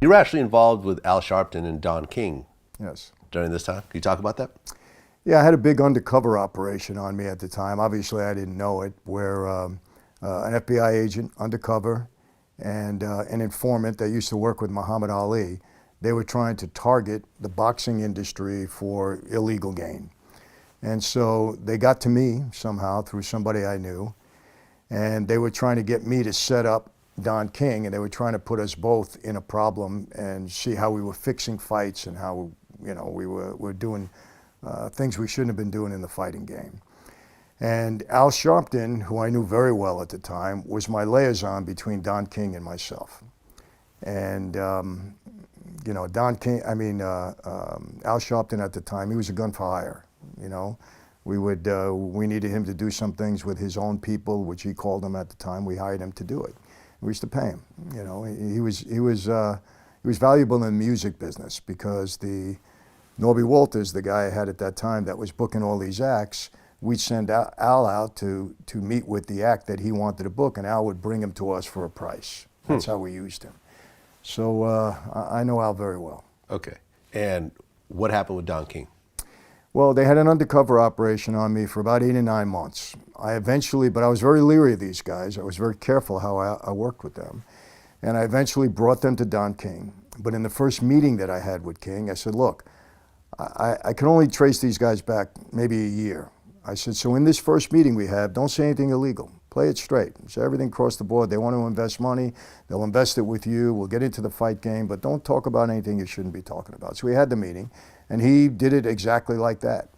You were actually involved with Al Sharpton and Don King. Yes. During this time. Can you talk about that? Yeah, I had a big undercover operation on me at the time. Obviously, I didn't know it, where an FBI agent, undercover, and an informant that used to work with Muhammad Ali, they were trying to target the boxing industry for illegal gain. And so they got to me somehow through somebody I knew, and they were trying to get me to set up Don King, and they were trying to put us both in a problem and see how we were fixing fights and how we were doing things we shouldn't have been doing in the fighting game. And Al Sharpton, who I knew very well at the time, was my liaison between Don King and myself. And Don King, Al Sharpton at the time, he was a gun for hire. We needed him to do some things with his own people, which he called them at the time. We hired him to do it. We used to pay him. He was valuable in the music business because Norby Walters, the guy I had at that time that was booking all these acts, we'd send Al out to meet with the act that he wanted to book, and Al would bring him to us for a price. That's how we used him. So I know Al very well. Okay. And what happened with Don King? Well, they had an undercover operation on me for about 8 or 9 months. But I was very leery of these guys. I was very careful how I worked with them. And I eventually brought them to Don King. But in the first meeting that I had with King, I said, look, I can only trace these guys back maybe a year. I said, so in this first meeting we have, don't say anything illegal. Play it straight. So everything across the board. They want to invest money, they'll invest it with you. We'll get into the fight game, but don't talk about anything you shouldn't be talking about. So we had the meeting, and he did it exactly like that.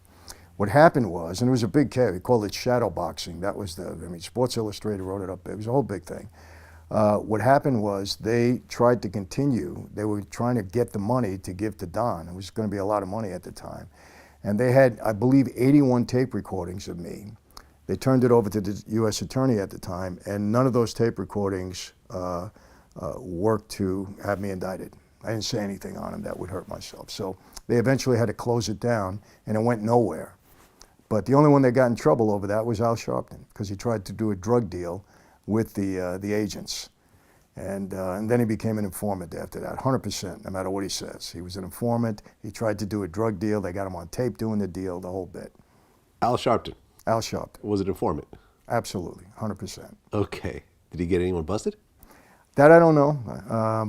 What happened was, and it was a big case, we called it shadow boxing. That was Sports Illustrated wrote it up. It was a whole big thing. What happened was they tried to continue. They were trying to get the money to give to Don. It was going to be a lot of money at the time. And they had, I believe, 81 tape recordings of me. They turned it over to the U.S. attorney at the time, and none of those tape recordings worked to have me indicted. I didn't say anything on them that would hurt myself. So they eventually had to close it down, and it went nowhere. But the only one that got in trouble over that was Al Sharpton, because he tried to do a drug deal with the agents. And then he became an informant after that, 100%, no matter what he says. He was an informant. He tried to do a drug deal. They got him on tape doing the deal, the whole bit. Al Sharpton? Al Sharpton. Was it an informant? Absolutely, 100%. Okay. Did he get anyone busted? That I don't know,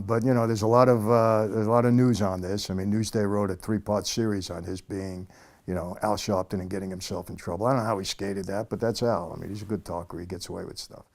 but there's a lot of news on this. I mean, Newsday wrote a 3-part series on his being, Al Sharpton and getting himself in trouble. I don't know how he skated that, but that's Al. I mean, he's a good talker. He gets away with stuff.